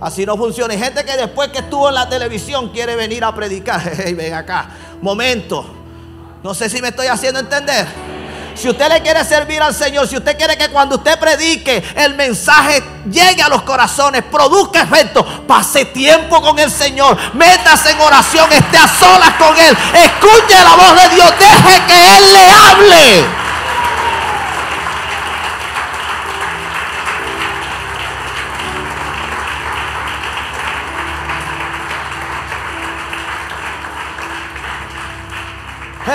Así no funciona. Hay gente que después que estuvo en la televisión quiere venir a predicar. Ven acá. Momento. No sé si me estoy haciendo entender. Si usted le quiere servir al Señor, si usted quiere que cuando usted predique el mensaje llegue a los corazones, produzca efecto, pase tiempo con el Señor, métase en oración, esté a solas con Él, escuche la voz de Dios, deje que Él le hable.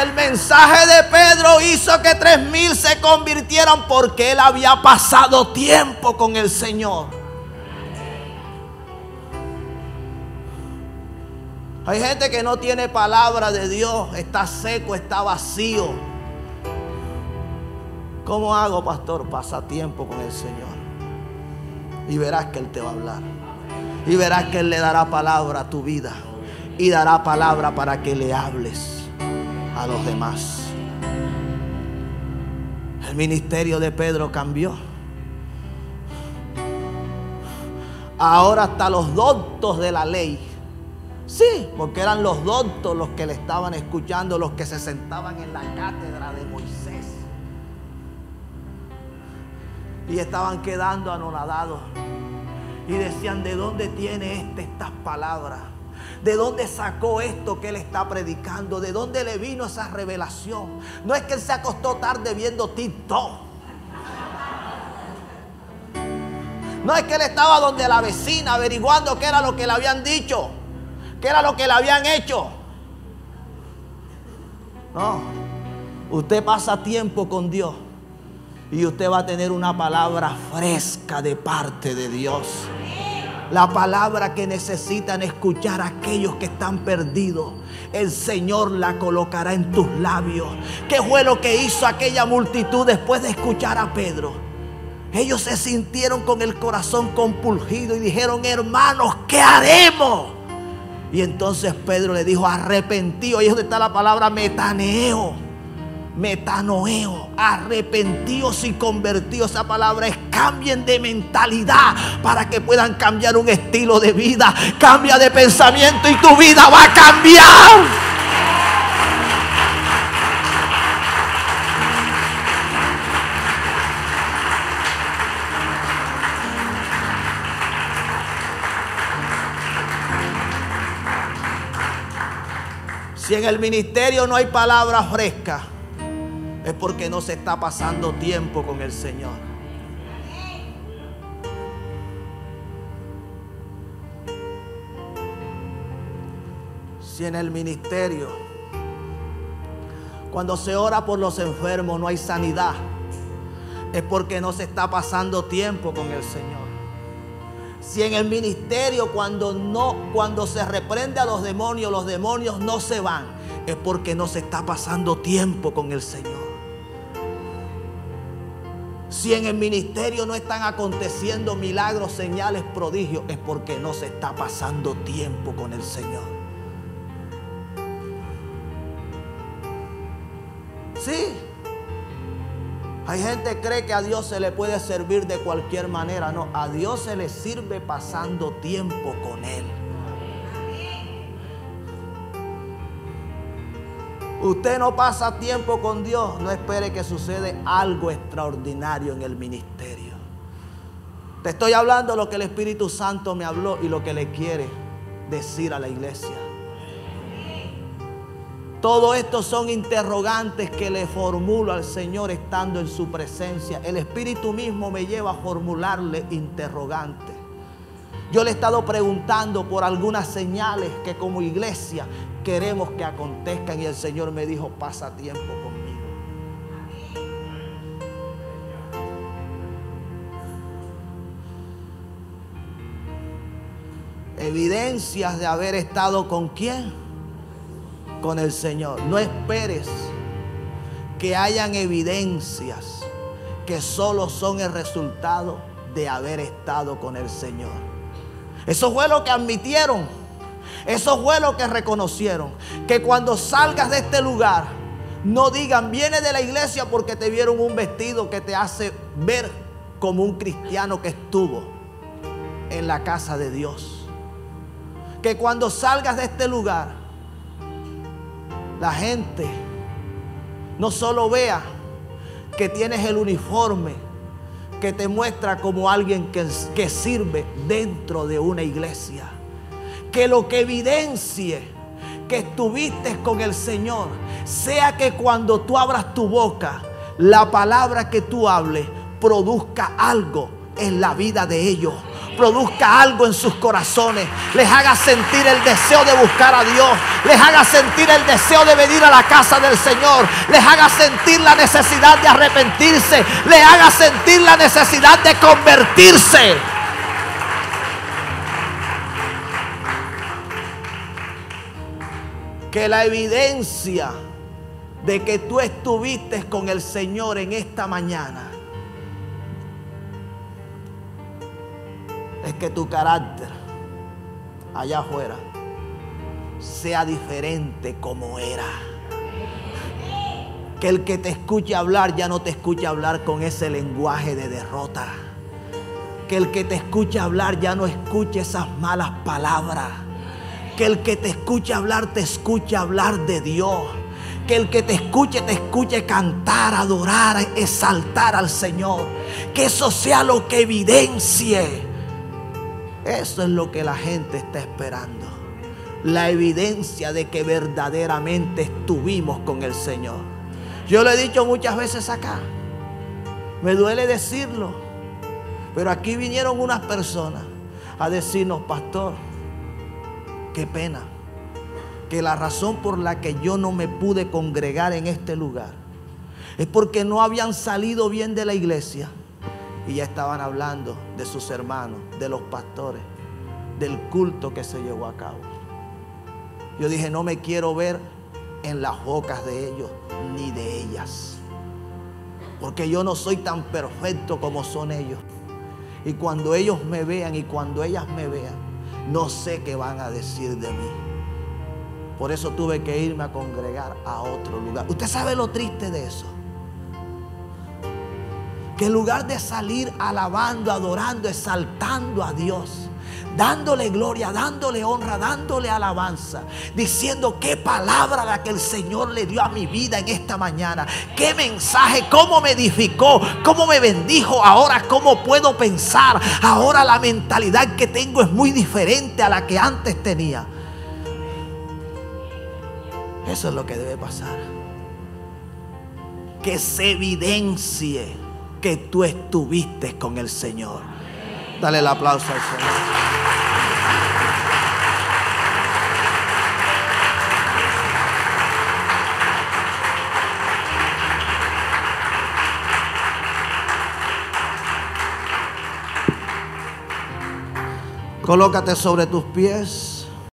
El mensaje de Pedro hizo que 3,000 se convirtieran porque él había pasado tiempo con el Señor. Hay gente que no tiene palabra de Dios, está seco, está vacío. ¿Cómo hago, pastor? Pasa tiempo con el Señor y verás que Él te va a hablar. Y verás que Él le dará palabra a tu vida y dará palabra para que le hables a los demás. El ministerio de Pedro cambió. Ahora hasta los doctos de la ley, sí, porque eran los doctos los que le estaban escuchando, los que se sentaban en la cátedra de Moisés y estaban quedando anonadados y decían: ¿de dónde tiene estas palabras? ¿De dónde sacó esto que él está predicando? ¿De dónde le vino esa revelación? No es que él se acostó tarde viendo TikTok. No es que él estaba donde la vecina averiguando qué era lo que le habían dicho, qué era lo que le habían hecho. No, usted pasa tiempo con Dios y usted va a tener una palabra fresca de parte de Dios. La palabra que necesitan escuchar aquellos que están perdidos, el Señor la colocará en tus labios. ¿Qué fue lo que hizo aquella multitud después de escuchar a Pedro? Ellos se sintieron con el corazón compungido y dijeron: hermanos, ¿qué haremos? Y entonces Pedro le dijo: arrepentidos. Y es donde está la palabra metaneo. Metanoeo, arrepentidos y convertidos. Esa palabra es: cambien de mentalidad para que puedan cambiar un estilo de vida. Cambia de pensamiento y tu vida va a cambiar. Si en el ministerio no hay palabra fresca, es porque no se está pasando tiempo con el Señor. Si en el ministerio, cuando se ora por los enfermos, no hay sanidad, es porque no se está pasando tiempo con el Señor. Si en el ministerio cuando se reprende a los demonios no se van, es porque no se está pasando tiempo con el Señor. Si en el ministerio no están aconteciendo milagros, señales, prodigios, es porque no se está pasando tiempo con el Señor. Sí. Hay gente que cree que a Dios se le puede servir de cualquier manera. No, a Dios se le sirve pasando tiempo con Él. Usted no pasa tiempo con Dios, no espere que suceda algo extraordinario en el ministerio. Te estoy hablando de lo que el Espíritu Santo me habló y lo que le quiere decir a la iglesia. Todo esto son interrogantes que le formulo al Señor estando en su presencia. El Espíritu mismo me lleva a formularle interrogantes. Yo le he estado preguntando por algunas señales que como iglesia queremos que acontezcan y el Señor me dijo, pasa tiempo conmigo. Evidencias de haber estado con ¿quién? Con el Señor. No esperes que hayan evidencias que solo son el resultado de haber estado con el Señor. Eso fue lo que admitieron. Eso fue lo que reconocieron. Que cuando salgas de este lugar, no digan, viene de la iglesia porque te vieron un vestido que te hace ver como un cristiano que estuvo en la casa de Dios. Que cuando salgas de este lugar, la gente no solo vea que tienes el uniforme que te muestra como alguien que sirve dentro de una iglesia. Que lo que evidencie que estuviste con el Señor sea que cuando tú abras tu boca, la palabra que tú hables produzca algo en la vida de ellos, produzca algo en sus corazones, les haga sentir el deseo de buscar a Dios, les haga sentir el deseo de venir a la casa del Señor, les haga sentir la necesidad de arrepentirse, les haga sentir la necesidad de convertirse. Que la evidencia de que tú estuviste con el Señor en esta mañana es que tu carácter allá afuera sea diferente como era. Que el que te escuche hablar ya no te escuche hablar con ese lenguaje de derrota. Que el que te escuche hablar ya no escuche esas malas palabras. Que el que te escuche hablar de Dios. Que el que te escuche cantar, adorar, exaltar al Señor. Que eso sea lo que evidencie. Eso es lo que la gente está esperando. La evidencia de que verdaderamente estuvimos con el Señor. Yo lo he dicho muchas veces acá. Me duele decirlo. Pero aquí vinieron unas personas a decirnos, pastor, qué pena que la razón por la que yo no me pude congregar en este lugar es porque no habían salido bien de la iglesia y ya estaban hablando de sus hermanos, de los pastores, del culto que se llevó a cabo. Yo dije, no me quiero ver en las bocas de ellos ni de ellas, porque yo no soy tan perfecto como son ellos. Y cuando ellos me vean y cuando ellas me vean, no sé qué van a decir de mí. Por eso tuve que irme a congregar a otro lugar. ¿Usted sabe lo triste de eso? Que en lugar de salir alabando, adorando, exaltando a Dios, dándole gloria, dándole honra, dándole alabanza, diciendo qué palabra la que el Señor le dio a mi vida en esta mañana, qué mensaje, cómo me edificó, cómo me bendijo, ahora cómo puedo pensar, ahora la mentalidad que tengo es muy diferente a la que antes tenía. Eso es lo que debe pasar. Que se evidencie que tú estuviste con el Señor. Dale el aplauso al Señor. Colócate sobre tus pies.